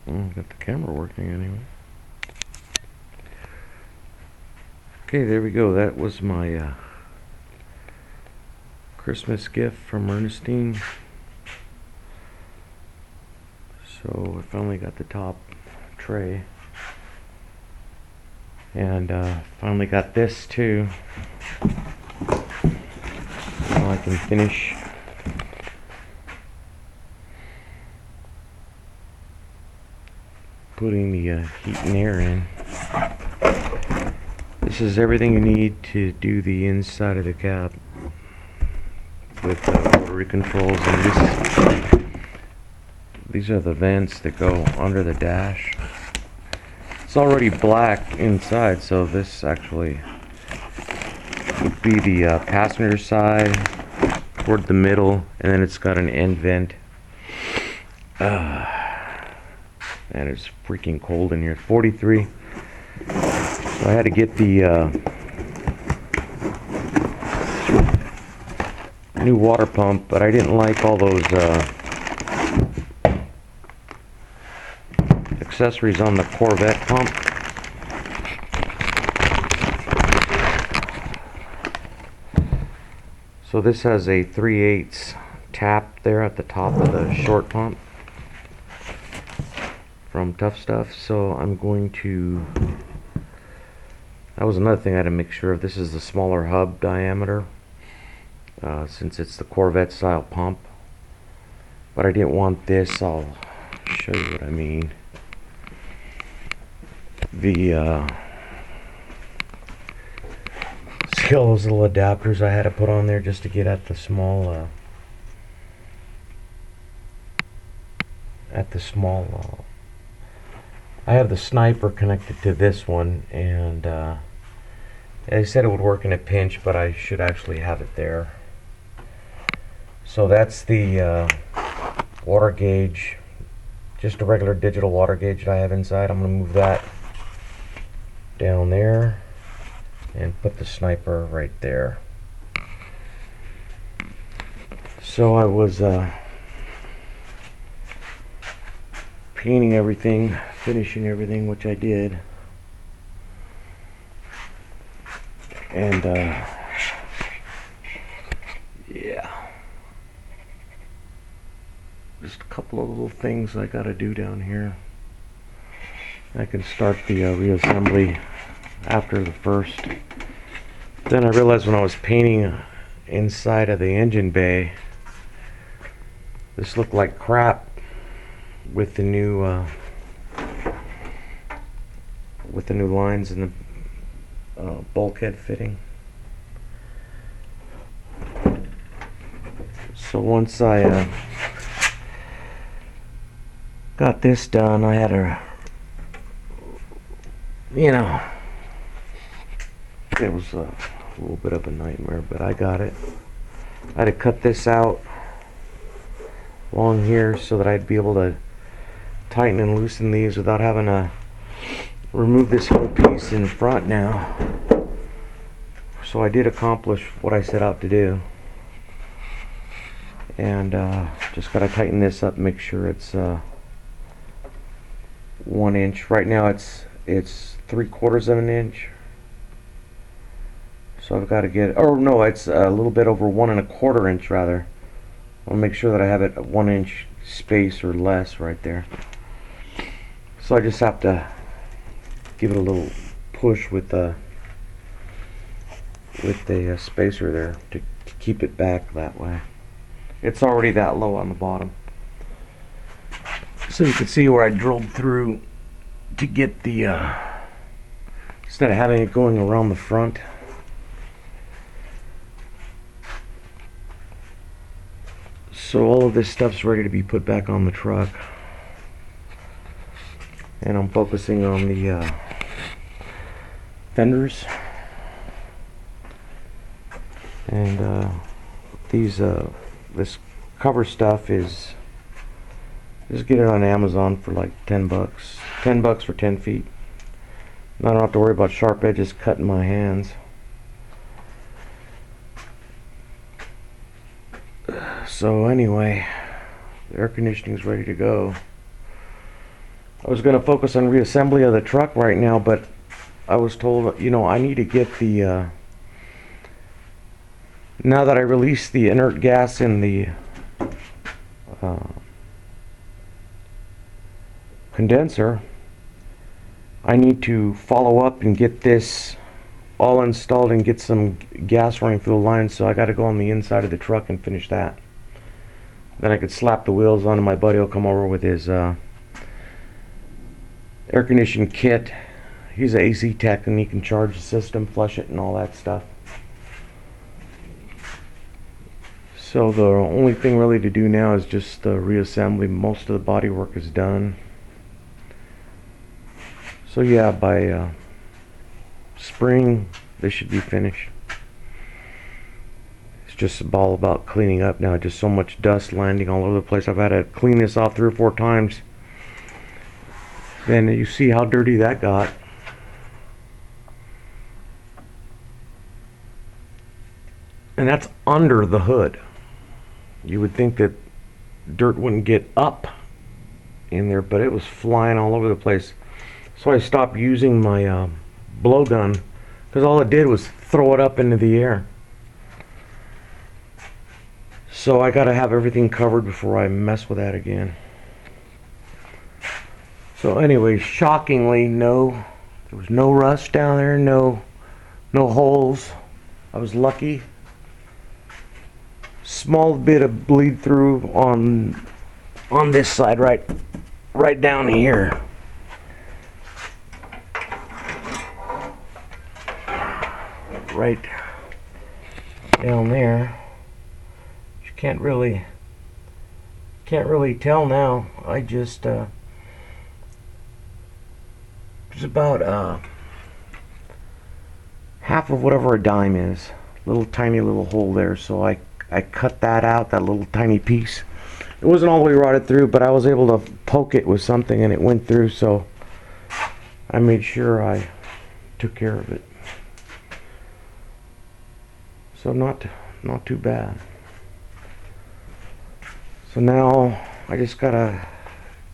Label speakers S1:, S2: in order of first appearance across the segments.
S1: Got the camera working anyway. Okay, there we go. That was my Christmas gift from Ernestine. So I finally got the top tray. And finally got this too. Now I can finish putting the heat and air in. This is everything you need to do the inside of the cab with rotary controls, and these are the vents that go under the dash. It's already black inside, so this actually would be the passenger side toward the middle, and then it's got an end vent. And it's freaking cold in here. 43. So I had to get the new water pump, but I didn't like all those accessories on the Corvette pump. So this has a 3/8 tap there at the top of the short pump from Tough Stuff. So I'm going to, that was another thing I had to make sure of. This is the smaller hub diameter, since it's the Corvette style pump, but I didn't want this. I'll show you what I mean. The see all those little adapters I had to put on there just to get at the small I have the sniper connected to this one, and they said it would work in a pinch, but I should actually have it there. So that's the water gauge, just a regular digital water gauge that I have inside. I'm going to move that down there and put the sniper right there. So I was painting everything, finishing everything, which I did, and yeah, just a couple of little things I gotta do down here. I can start the reassembly after the first. Then I realized when I was painting inside of the engine bay, this looked like crap with the new lines and the bulkhead fitting. So once I got this done, I had a, it was a little bit of a nightmare, but I got it. I had to cut this out along here so that I'd be able to tighten and loosen these without having to remove this whole piece in front now. So I did accomplish what I set out to do, and just gotta tighten this up, make sure it's 1 inch. Right now it's 3/4 of an inch. So I've got to get, oh no, it's a little bit over 1 1/4 inch rather. I'll make sure that I have it at 1 inch space or less right there. So I just have to give it a little push with the spacer there to keep it back that way. It's already that low on the bottom. So you can see where I drilled through to get the, instead of having it going around the front. So all of this stuff's ready to be put back on the truck, and I'm focusing on the fenders, and this cover stuff is, just get it on Amazon for like $10. $10 for 10 feet. I don't have to worry about sharp edges cutting my hands. So anyway, the air conditioning is ready to go. I was going to focus on reassembly of the truck right now, but I was told, you know, I need to get the, now that I released the inert gas in the condenser, I need to follow up and get this all installed and get some gas running through the line, so I got to go on the inside of the truck and finish that. Then I could slap the wheels on and my buddy will come over with his air conditioning kit. He's an AC tech and he can charge the system, flush it and all that stuff. So the only thing really to do now is just the reassembly. Most of the body work is done. So yeah, by spring this should be finished. It's just all about cleaning up now. Just so much dust landing all over the place. I've had to clean this off 3 or 4 times. Then you see how dirty that got. And that's under the hood. You would think that dirt wouldn't get up in there, but it was flying all over the place. So I stopped using my blowgun, because all it did was throw it up into the air. So I gotta have everything covered before I mess with that again. So anyway, shockingly, there was no rust down there, no holes. I was lucky. Small bit of bleed through on this side, right down here. Right down there. You can't really tell now. I just it's about half of whatever a dime is. Tiny little hole there, so I cut that out, that little tiny piece. It wasn't all the way rotted through, but I was able to poke it with something and it went through, so I made sure I took care of it. So not too bad. So now I just gotta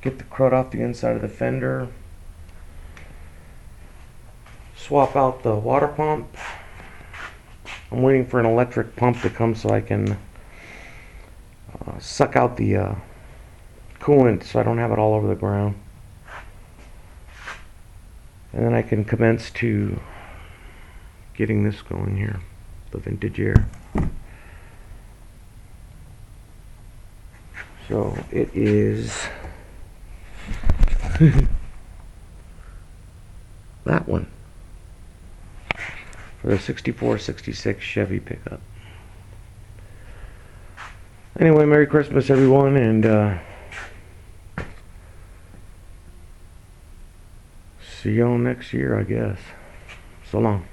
S1: get the crud off the inside of the fender, swap out the water pump. I'm waiting for an electric pump to come so I can suck out the coolant so I don't have it all over the ground. And then I can commence to getting this going here, the vintage air. So it is that one. For the 64-66 Chevy pickup. Anyway, Merry Christmas everyone, and see y'all next year, I guess. So long.